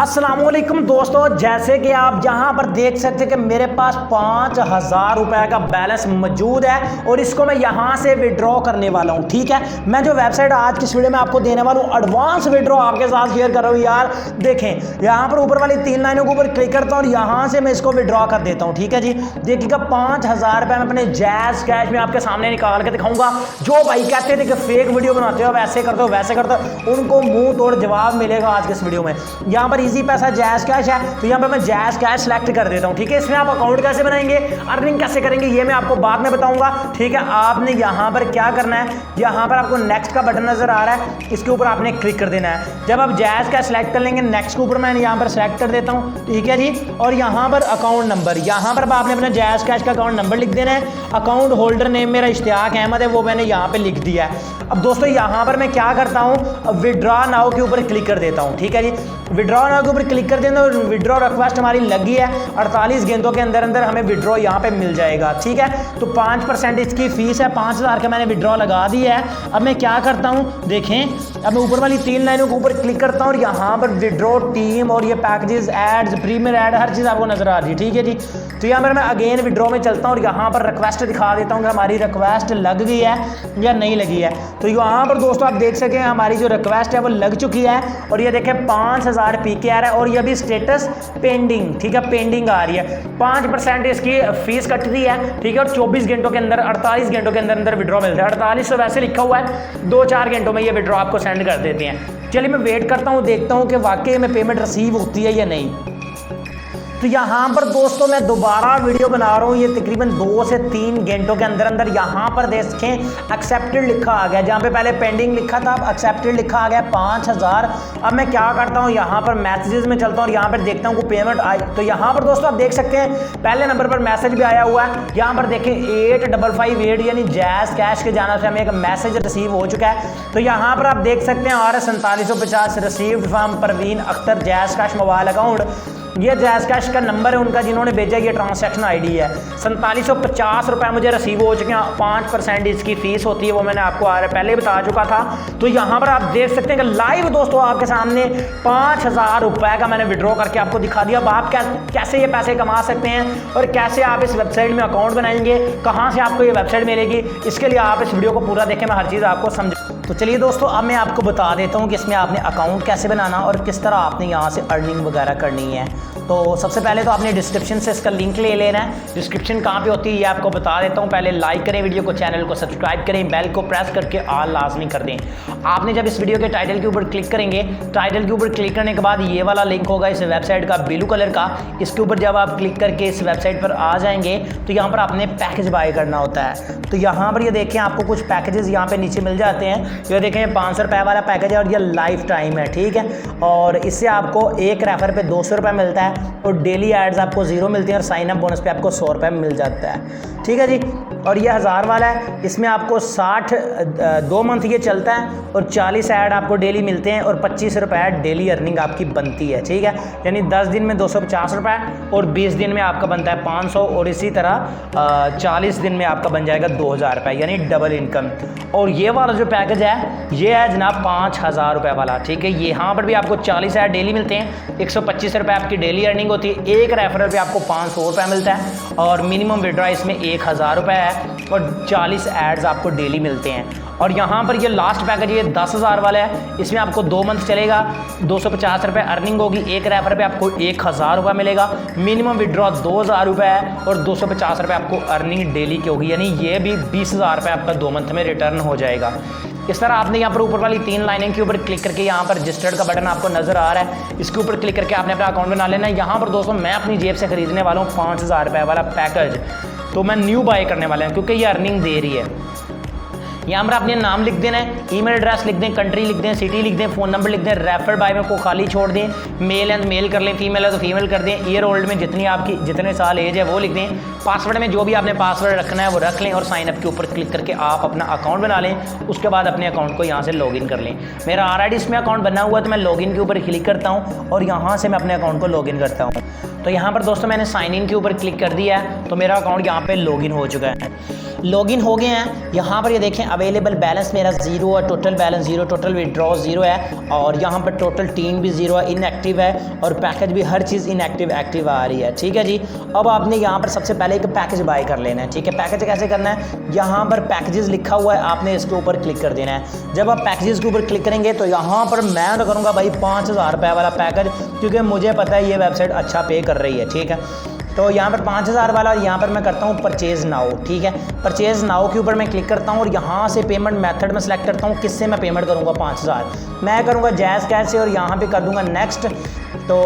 अस्सलामुअलैकुम दोस्तों, जैसे कि आप यहाँ पर देख सकते हैं कि मेरे पास 5000 रुपये का बैलेंस मौजूद है और इसको मैं यहाँ से विड्रॉ करने वाला हूँ। ठीक है, मैं जो वेबसाइट आज की इस वीडियो में आपको देने वाला हूँ एडवांस विड्रॉ आपके साथ शेयर कर रहा हूँ। यार देखें, यहाँ पर ऊपर वाली 3 लाइनों के ऊपर क्लिक करता हूँ और यहाँ से मैं इसको विड्रॉ कर देता हूँ। ठीक है जी, देखिएगा 5000 रुपये मैं अपने जैज़ कैश में आपके सामने निकाल के दिखाऊंगा। जो भाई कहते थे कि फेक वीडियो बनाते हो, वैसे करते हो वैसे करते हो, उनको मुंह तोड़ जवाब मिलेगा आज के इस वीडियो में। यहाँ पर इजी पैसा जैज़ कैश है तो यहाँ पर मैं जैज़ कैश सेलेक्ट कर देता हूँ। ठीक है, इसमें आप अकाउंट कैसे बनाएंगे, अर्निंग कैसे करेंगे, ये मैं आपको बाद में बताऊंगा। ठीक है, आपने यहाँ पर क्या करना है, यहाँ पर आपको नेक्स्ट का बटन नजर आ रहा है, इसके ऊपर आपने क्लिक कर देना है। जब आप जैज़ कैश सेलेक्ट कर लेंगे, नेक्स्ट के ऊपर मैं यहाँ पर सेलेक्ट कर देता हूँ। ठीक है जी, और यहाँ पर अकाउंट नंबर, यहाँ पर आपने अपना जैज़ कैश का अकाउंट नंबर लिख देना है। अकाउंट होल्डर नेम मेरा इश्तियाक अहमद है, वो मैंने यहाँ पे लिख दिया है। अब दोस्तों यहाँ पर मैं क्या करता हूँ, विड्रॉ नाउ के ऊपर क्लिक कर देता हूँ। ठीक है जी, विड्रॉ नाउ के ऊपर क्लिक कर देना और विड्रॉ रिक्वेस्ट हमारी लगी है। 48 घंटों के अंदर अंदर हमें विड्रॉ यहाँ पे मिल जाएगा। ठीक है, तो 5% इसकी फीस है, 5000 का मैंने विड्रॉ लगा दी है। अब मैं क्या करता हूँ, देखें, अब मैं ऊपर वाली 3 लाइनों के ऊपर क्लिक करता हूँ और यहाँ पर विड्रॉ टीम और ये पैकेजेस, एड्स, प्रीमियर एड, हर चीज़ आपको नजर आ रही है। ठीक है जी, तो यहाँ पर मैं अगेन विड्रॉ में चलता हूँ और यहाँ पर रिक्वेस्ट दिखा देता हूँ कि हमारी रिक्वेस्ट लग गई है या नहीं लगी है। तो यहाँ पर दोस्तों आप देख सकें हमारी जो रिक्वेस्ट है वो लग चुकी है और ये देखें 5000 पीके आ रहा है और ये भी स्टेटस पेंडिंग। ठीक है, पेंडिंग आ रही है। 5% इसकी फीस कट रही है। ठीक है, और 24 घंटों के अंदर, 48 घंटों के अंदर अंदर विड्रॉ मिलता है। 48 तो वैसे लिखा हुआ है, 2-4 घंटों में ये विड्रॉ आपको सेंड कर देते हैं। चलिए मैं वेट करता हूँ, देखता हूँ कि वाकई में पेमेंट रिसीव होती है या नहीं। तो यहाँ पर दोस्तों मैं दोबारा वीडियो बना रहा हूँ, ये तकरीबन 2 से 3 घंटों के अंदर अंदर यहाँ पर देखें एक्सेप्टेड लिखा आ गया। जहाँ पे पहले पेंडिंग लिखा था अब एक्सेप्टेड लिखा आ गया 5000। अब मैं क्या करता हूँ, यहाँ पर मैसेजेस में चलता हूँ और यहाँ पर देखता हूँ को पेमेंट आई। तो यहाँ पर दोस्तों आप देख सकते हैं पहले नंबर पर मैसेज भी आया हुआ है। यहाँ पर देखें 8558 यानी जैज़ कैश के जाना से हमें एक मैसेज रिसीव हो चुका है। तो यहाँ पर आप देख सकते हैं RS4750 received from Parveen Akhtar jazz cash mobile account. ये जैज़ कैश का नंबर है उनका जिन्होंने भेजा, ये ट्रांजैक्शन आईडी है। 4750 रुपये मुझे रिसीव हो चुके हैं। 5% इसकी फीस होती है, वो मैंने आपको पहले बता चुका था। तो यहाँ पर आप देख सकते हैं कि लाइव दोस्तों आपके सामने 5000 रुपये का मैंने विड्रॉ करके आपको दिखा दिया। अब आप कैसे ये पैसे कमा सकते हैं और कैसे आप इस वेबसाइट में अकाउंट बनाएंगे, कहाँ से आपको ये वेबसाइट मिलेगी, इसके लिए आप इस वीडियो को पूरा देखें, मैं हर चीज़ आपको समझ। तो चलिए दोस्तों अब मैं आपको बता देता हूँ कि इसमें आपने अकाउंट कैसे बनाना और किस तरह आपने यहाँ से अर्निंग वगैरह करनी है। तो सबसे पहले तो आपने डिस्क्रिप्शन से इसका लिंक ले लेना है। डिस्क्रिप्शन कहाँ पे होती है ये आपको बता देता हूँ। पहले लाइक करें वीडियो को, चैनल को सब्सक्राइब करें, बेल को प्रेस करके ऑल लाजमी कर दें। आपने जब इस वीडियो के टाइटल के ऊपर क्लिक करेंगे, टाइटल के ऊपर क्लिक करने के बाद ये वाला लिंक होगा इस वेबसाइट का ब्लू कलर का। इसके ऊपर जब आप क्लिक करके इस वेबसाइट पर आ जाएंगे तो यहाँ पर आपने पैकेज बाय करना होता है। तो यहाँ पर ये देखें आपको कुछ पैकेजेस यहाँ पे नीचे मिल जाते हैं। ये देखें 500 रुपये वाला पैकेज है और ये लाइफ टाइम है। ठीक है, और इससे आपको एक रेफर पे 200 रुपये मिलता है और डेली एड्स आपको 0 मिलती हैं और साइन अप बोनस पे आपको 100 रुपये मिल जाता है। ठीक है जी, और ये 1000 वाला है, इसमें आपको 2 मंथ ये चलता है और 40 ऐड आपको डेली मिलते हैं और 25 रुपये डेली अर्निंग आपकी बनती है। ठीक है, यानी 10 दिन में 250 रुपये और 20 दिन में आपका बनता है 500 और इसी तरह 40 दिन में आपका बन जाएगा 2000 रुपये, यानी डबल इनकम। और ये वाला जो पैकेज है ये है जनाब 5000 रुपये वाला। ठीक है, यहाँ पर भी आपको 40 ऐड डेली मिलते हैं, 125 रुपये आपकी डेली अर्निंग होती है, एक रेफरल पे आपको 500 रुपये मिलता है और मिनिमम विड्रॉ इसमें 1000 रुपये है और 40 एड्स आपको डेली मिलते हैं। और यहाँ पर ये लास्ट पैकेज ये 10,000 वाला है, इसमें आपको 2 मंथ चलेगा, 250 रुपये अर्निंग होगी, एक रेफर पे आपको 1000 रुपये मिलेगा, मिनिमम विड्रॉ 2000 रुपये है और 250 रुपये आपको अर्निंग डेली की होगी, यानी ये भी 20,000 रुपये आपका 2 मंथ में रिटर्न हो जाएगा। इस तरह आपने यहाँ पर ऊपर वाली 3 लाइनें के ऊपर क्लिक करके यहाँ पर रजिस्टर्ड का बटन आपको नजर आ रहा है, इसके ऊपर क्लिक करके आपने अपना अकाउंट बना लेना है। यहाँ पर दोस्तों मैं अपनी जेब से खरीदने वाला हूँ 5000 रुपये वाला पैकेज, तो मैं न्यू बाय करने वाला हूँ क्योंकि ये अर्निंग दे रही है। यहाँ पर आपने नाम लिख देना है, ईमेल एड्रेस लिख दें, कंट्री लिख दें, सिटी लिख दें, फ़ोन नंबर लिख दें, रेफर बाय में को खाली छोड़ दें, मेल है तो मेल कर लें, फीमेल है तो फीमेल कर दें, ईयर ओल्ड में जितने साल एज है वो लिख दें, पासवर्ड में जो भी आपने पासवर्ड रखना है वो रख लें और साइन अप के ऊपर क्लिक करके आप अपना अकाउंट बना लें। उसके बाद अपने अकाउंट को यहाँ से लॉगिन कर लें। मेरा ऑलरेडी इसमें अकाउंट बना हुआ है तो मैं लॉगिन के ऊपर क्लिक करता हूँ और यहाँ से मैं अपने अकाउंट को लॉगिन करता हूँ। तो यहाँ पर दोस्तों मैंने साइन इन के ऊपर क्लिक कर दिया है तो मेरा अकाउंट यहाँ पर लॉगिन हो चुका है। लॉगिन हो गए हैं। यहाँ पर ये देखें अवेलेबल बैलेंस मेरा ज़ीरो है, total balance zero, total withdraw zero है और यहाँ पर टोटल टीम भी ज़ीरो है, इनएक्टिव है और पैकेज भी हर चीज़ इनएक्टिव एक्टिव आ रही है। ठीक है जी। अब आपने यहाँ पर सबसे पहले एक पैकेज बाय कर लेना है। ठीक है, पैकेज कैसे करना है, यहाँ पर पैकेजेस लिखा हुआ है, आपने इसके ऊपर क्लिक कर देना है। जब आप पैकेजेस के ऊपर क्लिक करेंगे तो यहाँ पर मैं तो करूँगा भाई 5000 रुपये वाला पैकेज, क्योंकि मुझे पता है ये वेबसाइट अच्छा पे कर रही है। ठीक है, तो यहाँ पर 5000 वाला और यहाँ पर मैं करता हूँ परचेज़ नाउ। ठीक है, परचेज़ नाउ के ऊपर मैं क्लिक करता हूँ और यहाँ से पेमेंट मेथड में सेलेक्ट करता हूँ किससे मैं पेमेंट करूँगा 5000, मैं करूँगा जैज़ कैश से और यहाँ पे कर दूँगा नेक्स्ट। तो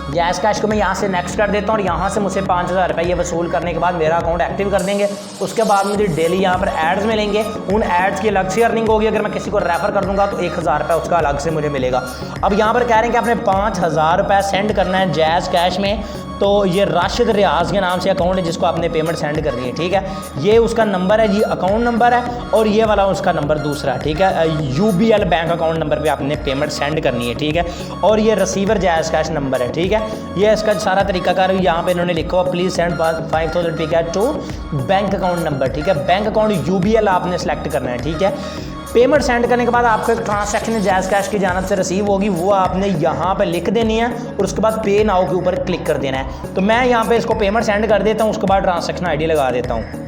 जैज़ कैश को मैं यहाँ से नेक्स्ट कर देता हूँ और यहाँ से मुझे 5000 रुपये ये वसूल करने के बाद मेरा अकाउंट एक्टिव कर देंगे। उसके बाद मुझे डेली यहाँ पर एड्स मिलेंगे, उन एड्स की अलग से अर्निंग होगी। अगर मैं किसी को रेफर कर दूंगा तो 1000 रुपये उसका अलग से मुझे मिलेगा। अब यहाँ पर कह रहे हैं कि आपने 5000 रुपये सेंड करना है जैज़ कैश में, तो ये राशिद रियाज के नाम से अकाउंट है जिसको आपने पेमेंट सेंड करनी है। ठीक है, ये उसका नंबर है जी, अकाउंट नंबर है और ये वाला उसका नंबर दूसरा। ठीक है, UBL बैंक अकाउंट नंबर पे आपने पेमेंट सेंड करनी है। ठीक है, और ये रिसीवर जैज़ कैश नंबर है। ठीक है, ये इसका सारा तरीकाकार यहाँ पे इन्होंने लिखा हुआ प्लीज़ सेंड 5000 रुपये टू बैंक अकाउंट नंबर। ठीक है, बैंक अकाउंट UBL आपने सेलेक्ट करना है। ठीक है, पेमेंट सेंड करने के बाद आपको एक ट्रांसैक्शन जैज़ कैश की जानिब से रिसीव होगी, वो आपने यहाँ पे लिख देनी है और उसके बाद पे नाउ के ऊपर क्लिक कर देना है। तो मैं यहाँ पे इसको पेमेंट सेंड कर देता हूँ, उसके बाद ट्रांसैक्शन आईडी लगा देता हूँ।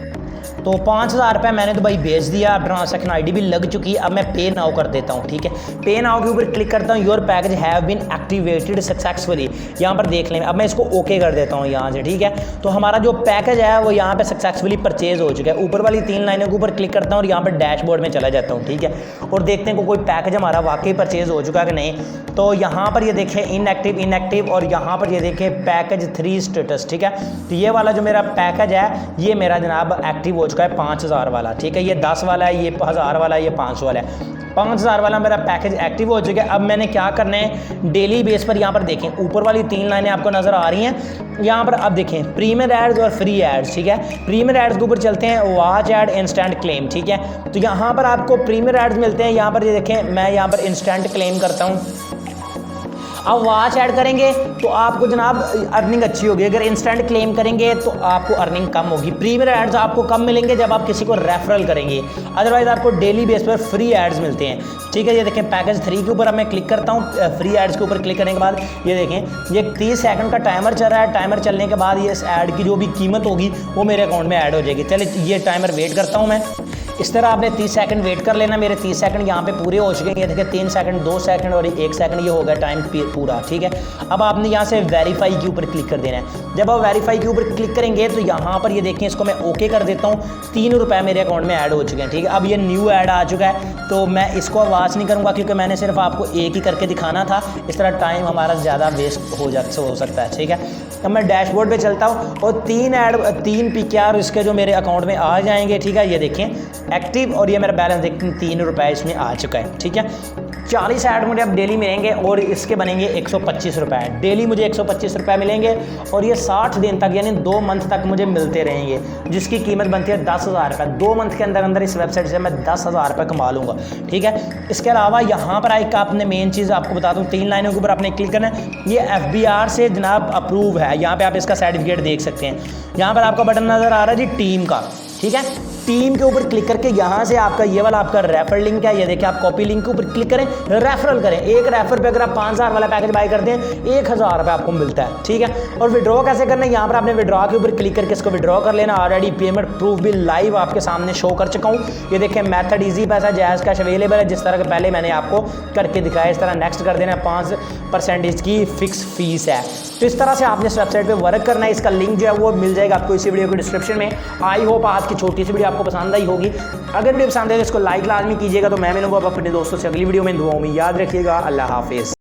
तो 5000 रुपये मैंने तो भाई भेज दिया, अब ट्रांसैक्शन आईडी भी लग चुकी है। अब मैं पे नाउ कर देता हूँ। ठीक है, पे नाउ के ऊपर क्लिक करता हूँ, your package have been activated successfully, यहाँ पर देख लें। अब मैं इसको ओके कर देता हूँ यहाँ से। ठीक है, तो हमारा जो पैकेज है वो यहाँ पे सक्सेसफुली परचेज हो चुका है। ऊपर वाली 3 लाइनों के ऊपर क्लिक करता हूँ और यहाँ पर डैशबोर्ड में चला जाता हूँ। ठीक है, और देखते हैं कोई पैकेज हमारा वाकई परचेज हो चुका है कि नहीं। तो यहाँ पर ये देखें इनएक्टिव और यहाँ पर ये देखें पैकेज 3 स्टेटस। ठीक है, तो ये वाला जो मेरा पैकेज है ये मेरा जनाब एक्टिव हो चुका है 5000 वाला। ठीक है, ये 10 वाला है, ये 1000 वाला है, ये 500 वाला है। 5000 वाला मेरा पैकेज एक्टिव हो चुका है। अब मैंने क्या करना है, डेली बेस पर यहाँ पर देखें ऊपर वाली 3 लाइनें आपको नज़र आ रही हैं। यहाँ पर अब देखें प्रीमियर एड्स और फ्री एड्स। ठीक है, प्रीमियर एड्स के ऊपर चलते हैं, वॉच एड इंस्टेंट क्लेम। ठीक है, तो यहाँ पर आपको प्रीमियर एड्स मिलते हैं। यहाँ पर ये देखें मैं यहाँ पर इंस्टेंट क्लेम करता हूँ। अब वॉच ऐड करेंगे तो आपको जनाब अर्निंग अच्छी होगी, अगर इंस्टेंट क्लेम करेंगे तो आपको अर्निंग कम होगी। प्रीमियर एड्स आपको कम मिलेंगे जब आप किसी को रेफरल करेंगे, अदरवाइज आपको डेली बेस पर फ्री एड्स मिलते हैं। ठीक है, ये देखें पैकेज 3 के ऊपर अब मैं क्लिक करता हूँ। फ्री एड्स के ऊपर क्लिक करने के बाद ये देखें ये 30 सेकंड का टाइमर चल रहा है। टाइमर चलने के बाद ये इस ऐड की जो भी कीमत होगी वो मेरे अकाउंट में ऐड हो जाएगी। चलिए ये टाइमर वेट करता हूँ मैं। इस तरह आपने 30 सेकंड वेट कर लेना। मेरे 30 सेकंड यहाँ पे पूरे हो चुके हैं। ये देखिए 3 सेकंड, 2 सेकंड और 1 सेकंड, ये हो गया टाइम पूरा। ठीक है, अब आपने यहाँ से वेरीफाई के ऊपर क्लिक कर देना है। जब आप वेरीफाई के ऊपर क्लिक करेंगे तो यहाँ पर ये देखें इसको मैं ओके कर देता हूँ। 3 रुपये मेरे अकाउंट में ऐड हो चुके हैं। ठीक है, अब ये न्यू ऐड आ चुका है तो मैं इसको आवाज़ नहीं करूँगा क्योंकि मैंने सिर्फ आपको एक ही करके दिखाना था। इस तरह टाइम हमारा ज़्यादा वेस्ट हो सकता है। ठीक है, अब मैं डैशबोर्ड पे चलता हूँ और 3 PKR इसके जो मेरे अकाउंट में आ जाएंगे। ठीक है, ये देखें एक्टिव और ये मेरा बैलेंस देखते हैं 3 रुपये इसमें आ चुका है। ठीक है, 40 ऐड मुझे अब डेली मिलेंगे और इसके बनेंगे 125 रुपये। डेली मुझे 125 रुपये मिलेंगे और ये 60 दिन तक यानी 2 मंथ तक मुझे मिलते रहेंगे, जिसकी कीमत बनती है 10,000 रुपये। 2 मंथ के अंदर अंदर इस वेबसाइट से मैं 10,000 रुपये कमा लूँगा। ठीक है, इसके अलावा यहाँ पर एक आपने मेन चीज़ आपको बता दूँ, 3 लाइनों के ऊपर आपने क्लिक करना है। ये FBR से जनाब अप्रूव है। यहाँ पर आप इसका सर्टिफिकेट देख सकते हैं। यहाँ पर आपका बटन नज़र आ रहा है जी टीम का। ठीक है, टीम के ऊपर क्लिक करके यहाँ से आपका ये वाला आपका रेफर लिंक है, ये देखिए आप कॉपी लिंक के ऊपर क्लिक करें, रेफरल करें। एक रेफर पे अगर आप 5000 वाला पैकेज बाय करते हैं 1000 रुपये आपको मिलता है। ठीक है, और विड्रॉ कैसे करना है, यहाँ पर आपने विड्रॉ के ऊपर क्लिक करके इसको विड्रॉ कर लेना। ऑलरेडी पेमेंट प्रूफ भी लाइव आपके सामने शो कर चुका हूँ। ये देखें मेथड ईजी पैसा जैज़ कैश अवेलेबल है, जिस तरह के पहले मैंने आपको करके दिखाया। इस तरह नेक्स्ट कर देना, 5% की फिक्स फीस है। तो इस तरह से आपने इस वेबसाइट पे वर्क करना है। इसका लिंक जो है वो मिल जाएगा आपको इसी वीडियो के डिस्क्रिप्शन में। आई होप आज की छोटी सी वीडियो आपको पसंद आई होगी। अगर वीडियो पसंद है तो इसको लाइक लाजमी कीजिएगा। तो मैं मिलूंगा अपने दोस्तों से अगली वीडियो में। दुआओं में याद रखिएगा। अल्लाह हाफिज़।